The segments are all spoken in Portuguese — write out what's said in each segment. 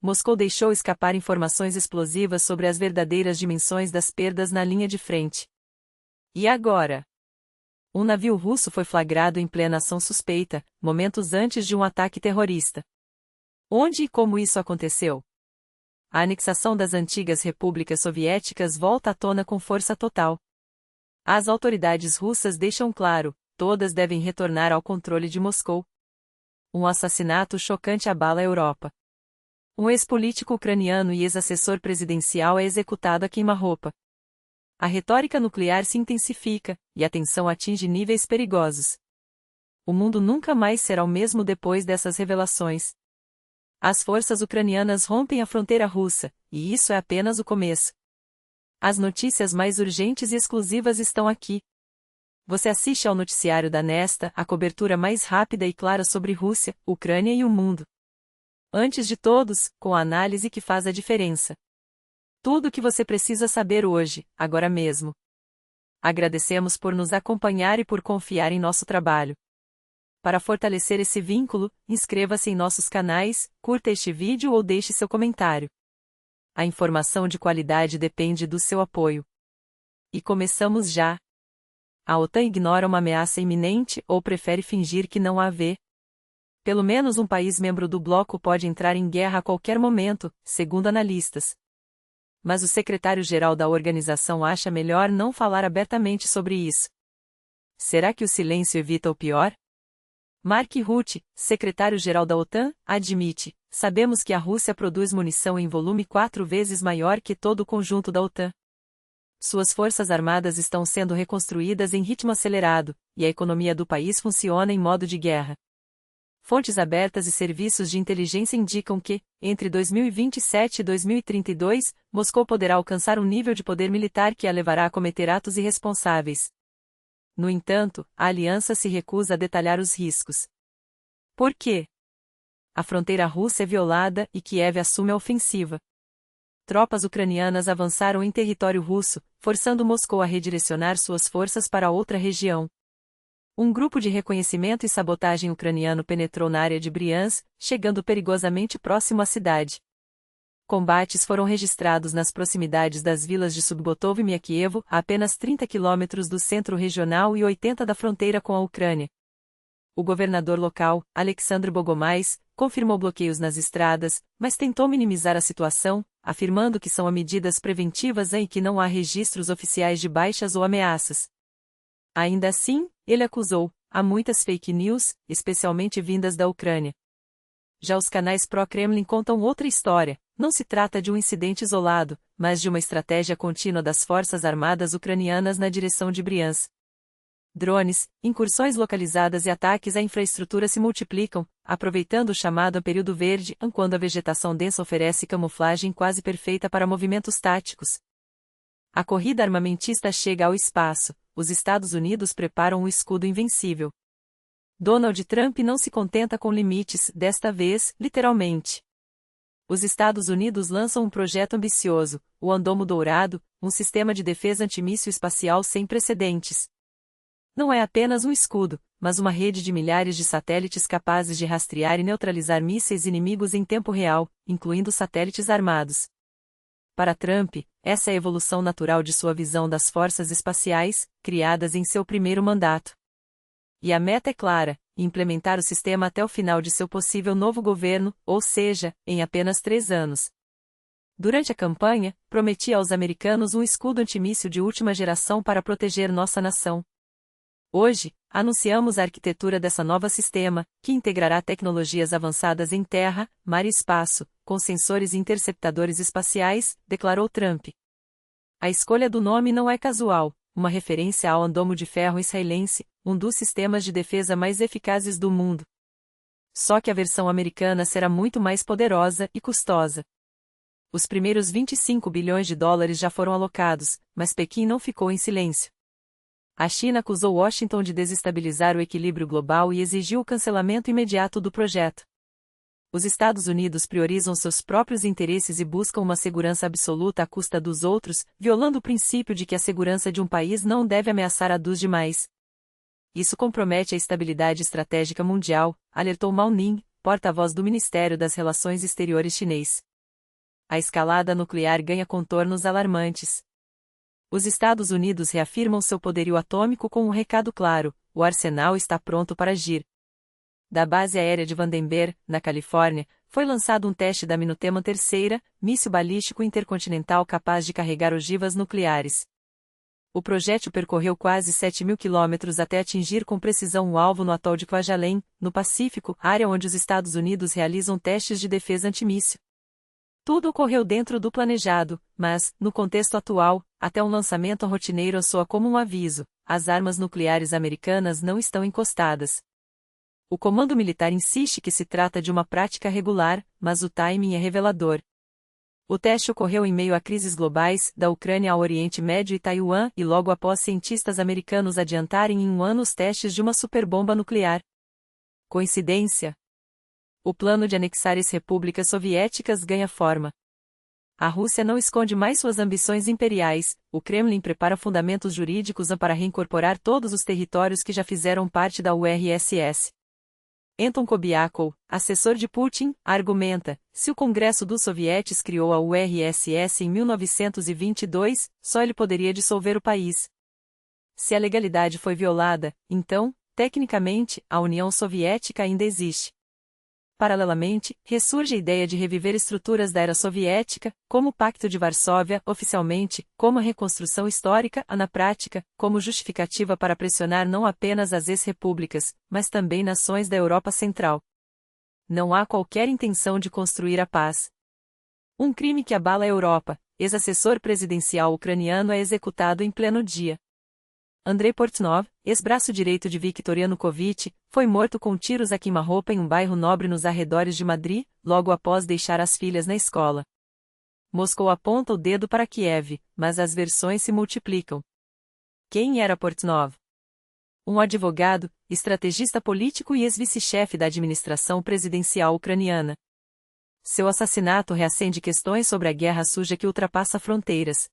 Moscou deixou escapar informações explosivas sobre as verdadeiras dimensões das perdas na linha de frente. E agora? Um navio russo foi flagrado em plena ação suspeita, momentos antes de um ataque terrorista. Onde e como isso aconteceu? A anexação das antigas repúblicas soviéticas volta à tona com força total. As autoridades russas deixam claro, todas devem retornar ao controle de Moscou. Um assassinato chocante abala a Europa. Um ex-político ucraniano e ex-assessor presidencial é executado a queima-roupa. A retórica nuclear se intensifica, e a tensão atinge níveis perigosos. O mundo nunca mais será o mesmo depois dessas revelações. As forças ucranianas rompem a fronteira russa, e isso é apenas o começo. As notícias mais urgentes e exclusivas estão aqui. Você assiste ao noticiário da Nesta, a cobertura mais rápida e clara sobre Rússia, Ucrânia e o mundo. Antes de todos, com a análise que faz a diferença. Tudo o que você precisa saber hoje, agora mesmo. Agradecemos por nos acompanhar e por confiar em nosso trabalho. Para fortalecer esse vínculo, inscreva-se em nossos canais, curta este vídeo ou deixe seu comentário. A informação de qualidade depende do seu apoio. E começamos já. A OTAN ignora uma ameaça iminente ou prefere fingir que não a vê? Pelo menos um país membro do bloco pode entrar em guerra a qualquer momento, segundo analistas. Mas o secretário-geral da organização acha melhor não falar abertamente sobre isso. Será que o silêncio evita o pior? Mark Rutte, secretário-geral da OTAN, admite: sabemos que a Rússia produz munição em volume 4 vezes maior que todo o conjunto da OTAN. Suas forças armadas estão sendo reconstruídas em ritmo acelerado, e a economia do país funciona em modo de guerra. Fontes abertas e serviços de inteligência indicam que, entre 2027 e 2032, Moscou poderá alcançar um nível de poder militar que a levará a cometer atos irresponsáveis. No entanto, a aliança se recusa a detalhar os riscos. Por quê? A fronteira russa é violada e Kiev assume a ofensiva. Tropas ucranianas avançaram em território russo, forçando Moscou a redirecionar suas forças para outra região. Um grupo de reconhecimento e sabotagem ucraniano penetrou na área de Briansk, chegando perigosamente próximo à cidade. Combates foram registrados nas proximidades das vilas de Subbotov e Myakievo, a apenas 30 quilômetros do centro regional e 80 da fronteira com a Ucrânia. O governador local, Alexandr Bogomais, confirmou bloqueios nas estradas, mas tentou minimizar a situação, afirmando que são medidas preventivas e que não há registros oficiais de baixas ou ameaças. Ainda assim, ele acusou: há muitas fake news, especialmente vindas da Ucrânia. Já os canais pró-Kremlin contam outra história: não se trata de um incidente isolado, mas de uma estratégia contínua das forças armadas ucranianas na direção de Briansk. Drones, incursões localizadas e ataques à infraestrutura se multiplicam, aproveitando o chamado período verde, quando a vegetação densa oferece camuflagem quase perfeita para movimentos táticos. A corrida armamentista chega ao espaço. Os Estados Unidos preparam um escudo invencível. Donald Trump não se contenta com limites, desta vez, literalmente. Os Estados Unidos lançam um projeto ambicioso, o Andomo Dourado, um sistema de defesa antimíssil espacial sem precedentes. Não é apenas um escudo, mas uma rede de milhares de satélites capazes de rastrear e neutralizar mísseis inimigos em tempo real, incluindo satélites armados. Para Trump, essa é a evolução natural de sua visão das forças espaciais, criadas em seu primeiro mandato. E a meta é clara: implementar o sistema até o final de seu possível novo governo, ou seja, em apenas 3 anos. Durante a campanha, prometia aos americanos um escudo antimíssil de última geração para proteger nossa nação. Hoje, anunciamos a arquitetura dessa nova sistema, que integrará tecnologias avançadas em terra, mar e espaço, com sensores e interceptadores espaciais, declarou Trump. A escolha do nome não é casual, uma referência ao Andomo de Ferro israelense, um dos sistemas de defesa mais eficazes do mundo. Só que a versão americana será muito mais poderosa e custosa. Os primeiros 25 bilhões de dólares já foram alocados, mas Pequim não ficou em silêncio. A China acusou Washington de desestabilizar o equilíbrio global e exigiu o cancelamento imediato do projeto. Os Estados Unidos priorizam seus próprios interesses e buscam uma segurança absoluta à custa dos outros, violando o princípio de que a segurança de um país não deve ameaçar a dos demais. Isso compromete a estabilidade estratégica mundial, alertou Mao Ning, porta-voz do Ministério das Relações Exteriores chinês. a escalada nuclear ganha contornos alarmantes. Os Estados Unidos reafirmam seu poderio atômico com um recado claro: o arsenal está pronto para agir. Da base aérea de Vandenberg, na Califórnia, foi lançado um teste da Minuteman III, míssil balístico intercontinental capaz de carregar ogivas nucleares. O projétil percorreu quase 7.000 quilômetros até atingir com precisão o alvo no atol de Kwajalein, no Pacífico, área onde os Estados Unidos realizam testes de defesa antimíssil. Tudo ocorreu dentro do planejado, mas, no contexto atual, até um lançamento rotineiro soa como um aviso: as armas nucleares americanas não estão encostadas. O comando militar insiste que se trata de uma prática regular, mas o timing é revelador. O teste ocorreu em meio a crises globais, da Ucrânia ao Oriente Médio e Taiwan, e logo após cientistas americanos adiantarem em um ano os testes de uma superbomba nuclear. Coincidência? O plano de anexar as repúblicas soviéticas ganha forma. A Rússia não esconde mais suas ambições imperiais, o Kremlin prepara fundamentos jurídicos para reincorporar todos os territórios que já fizeram parte da URSS. Anton Kobiakov, assessor de Putin, argumenta: se o Congresso dos Sovietes criou a URSS em 1922, só ele poderia dissolver o país. Se a legalidade foi violada, então, tecnicamente, a União Soviética ainda existe. Paralelamente, ressurge a ideia de reviver estruturas da era soviética, como o Pacto de Varsóvia, oficialmente, como a reconstrução histórica, na prática, como justificativa para pressionar não apenas as ex-repúblicas, mas também nações da Europa Central. Não há qualquer intenção de construir a paz. Um crime que abala a Europa: ex-assessor presidencial ucraniano é executado em pleno dia. Andrei Portnov, ex-braço direito de Viktor Yanukovych, foi morto com tiros a queima-roupa em um bairro nobre nos arredores de Madrid, logo após deixar as filhas na escola. Moscou aponta o dedo para Kiev, mas as versões se multiplicam. Quem era Portnov? Um advogado, estrategista político e ex-vice-chefe da administração presidencial ucraniana. Seu assassinato reacende questões sobre a guerra suja que ultrapassa fronteiras.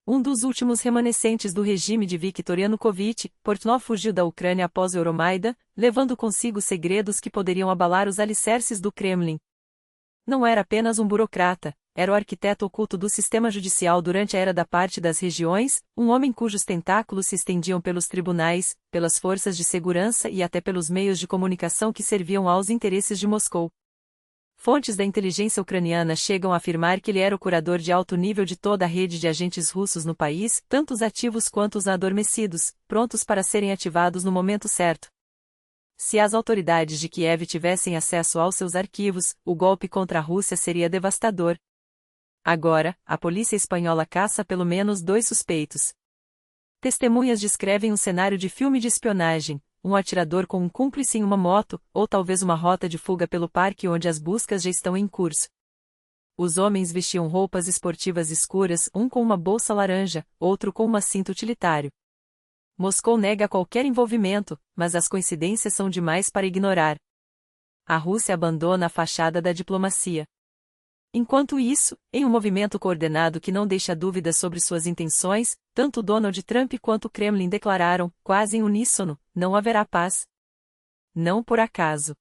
Um dos últimos remanescentes do regime de Viktor Yanukovych, Portnov fugiu da Ucrânia após o Euromaidan, levando consigo segredos que poderiam abalar os alicerces do Kremlin. Não era apenas um burocrata, era o arquiteto oculto do sistema judicial durante a Era da Parte das Regiões, um homem cujos tentáculos se estendiam pelos tribunais, pelas forças de segurança e até pelos meios de comunicação que serviam aos interesses de Moscou. Fontes da inteligência ucraniana chegam a afirmar que ele era o curador de alto nível de toda a rede de agentes russos no país, tanto os ativos quanto os adormecidos, prontos para serem ativados no momento certo. Se as autoridades de Kiev tivessem acesso aos seus arquivos, o golpe contra a Rússia seria devastador. Agora, a polícia espanhola caça pelo menos 2 suspeitos. Testemunhas descrevem um cenário de filme de espionagem: um atirador com um cúmplice em uma moto, ou talvez uma rota de fuga pelo parque onde as buscas já estão em curso. Os homens vestiam roupas esportivas escuras, um com uma bolsa laranja, outro com uma cinta utilitário. Moscou nega qualquer envolvimento, mas as coincidências são demais para ignorar. A Rússia abandona a fachada da diplomacia. Enquanto isso, em um movimento coordenado que não deixa dúvidas sobre suas intenções, tanto Donald Trump quanto o Kremlin declararam, quase em uníssono: não haverá paz. Não por acaso.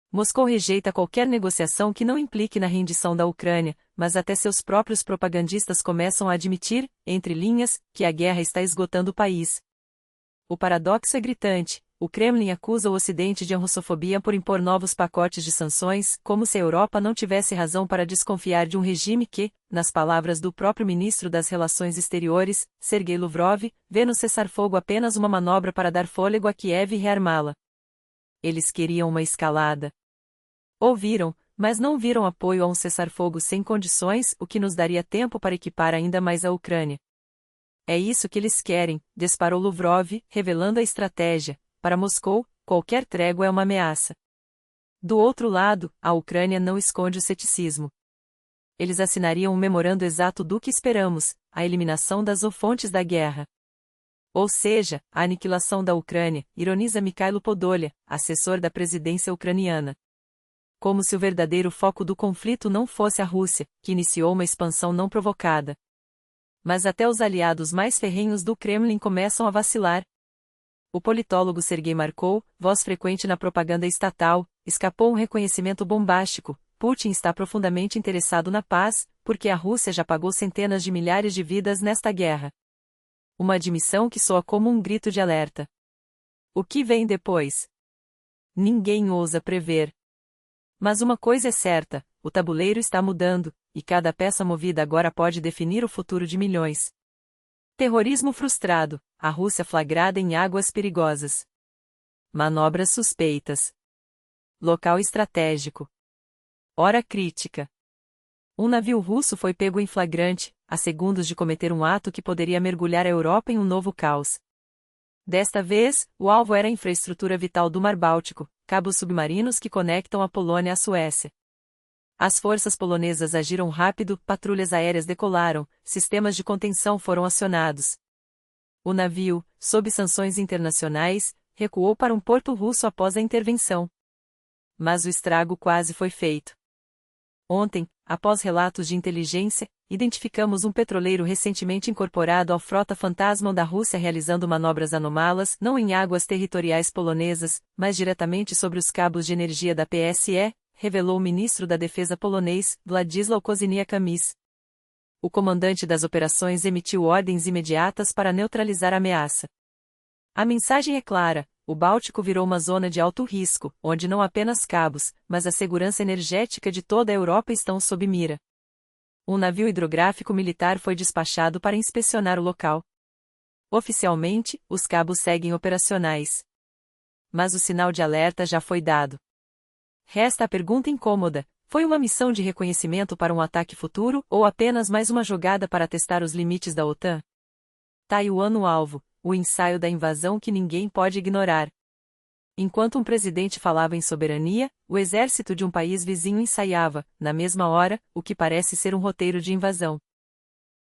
Moscou rejeita qualquer negociação que não implique na rendição da Ucrânia, mas até seus próprios propagandistas começam a admitir, entre linhas, que a guerra está esgotando o país. O paradoxo é gritante. O Kremlin acusa o Ocidente de russofobia por impor novos pacotes de sanções, como se a Europa não tivesse razão para desconfiar de um regime que, nas palavras do próprio ministro das Relações Exteriores, Sergei Lavrov, vê no cessar-fogo apenas uma manobra para dar fôlego a Kiev e rearmá-la. Eles queriam uma escalada. Ouviram, mas não viram apoio a um cessar-fogo sem condições, o que nos daria tempo para equipar ainda mais a Ucrânia. É isso que eles querem, disparou Lavrov, revelando a estratégia. Para Moscou, qualquer trégua é uma ameaça. Do outro lado, a Ucrânia não esconde o ceticismo. Eles assinariam um memorando exato do que esperamos: a eliminação das fontes da guerra. Ou seja, a aniquilação da Ucrânia, ironiza Mikhailo Podolyak, assessor da presidência ucraniana. Como se o verdadeiro foco do conflito não fosse a Rússia, que iniciou uma expansão não provocada. Mas até os aliados mais ferrenhos do Kremlin começam a vacilar. O politólogo Sergei Markov, voz frequente na propaganda estatal, escapou um reconhecimento bombástico: Putin está profundamente interessado na paz, porque a Rússia já pagou centenas de milhares de vidas nesta guerra. Uma admissão que soa como um grito de alerta. O que vem depois? Ninguém ousa prever. Mas uma coisa é certa, o tabuleiro está mudando, e cada peça movida agora pode definir o futuro de milhões. Terrorismo frustrado, a Rússia flagrada em águas perigosas. Manobras suspeitas. Local estratégico. Hora crítica. Um navio russo foi pego em flagrante, a segundos de cometer um ato que poderia mergulhar a Europa em um novo caos. Desta vez, o alvo era a infraestrutura vital do Mar Báltico, cabos submarinos que conectam a Polônia à Suécia. As forças polonesas agiram rápido, patrulhas aéreas decolaram, sistemas de contenção foram acionados. O navio, sob sanções internacionais, recuou para um porto russo após a intervenção. Mas o estrago quase foi feito. Ontem, após relatos de inteligência, identificamos um petroleiro recentemente incorporado à frota fantasma da Rússia realizando manobras anômalas não em águas territoriais polonesas, mas diretamente sobre os cabos de energia da PSE, revelou o ministro da Defesa polonês, Władysław Kosiniak-Kamysz. O comandante das operações emitiu ordens imediatas para neutralizar a ameaça. A mensagem é clara: o Báltico virou uma zona de alto risco, onde não apenas cabos, mas a segurança energética de toda a Europa estão sob mira. Um navio hidrográfico militar foi despachado para inspecionar o local. Oficialmente, os cabos seguem operacionais. Mas o sinal de alerta já foi dado. Resta a pergunta incômoda: foi uma missão de reconhecimento para um ataque futuro ou apenas mais uma jogada para testar os limites da OTAN? Taiwan no alvo, o ensaio da invasão que ninguém pode ignorar. Enquanto um presidente falava em soberania, o exército de um país vizinho ensaiava, na mesma hora, o que parece ser um roteiro de invasão.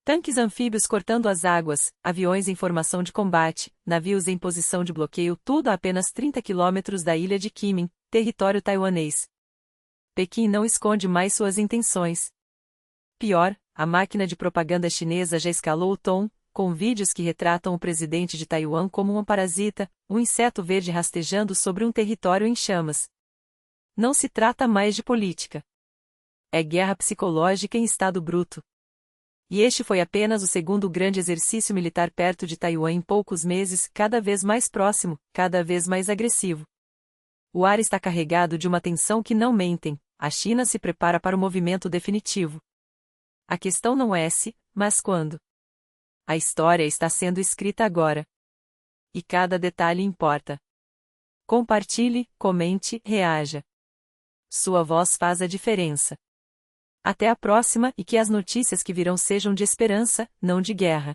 Tanques anfíbios cortando as águas, aviões em formação de combate, navios em posição de bloqueio, tudo a apenas 30 quilômetros da ilha de Kinmen, território taiwanês. Pequim não esconde mais suas intenções. Pior, a máquina de propaganda chinesa já escalou o tom, com vídeos que retratam o presidente de Taiwan como um parasita, um inseto verde rastejando sobre um território em chamas. Não se trata mais de política. É guerra psicológica em estado bruto. E este foi apenas o segundo grande exercício militar perto de Taiwan em poucos meses, cada vez mais próximo, cada vez mais agressivo. O ar está carregado de uma tensão que não mentem, a China se prepara para o movimento definitivo. A questão não é se, mas quando. A história está sendo escrita agora. E cada detalhe importa. Compartilhe, comente, reaja. Sua voz faz a diferença. Até a próxima e que as notícias que virão sejam de esperança, não de guerra.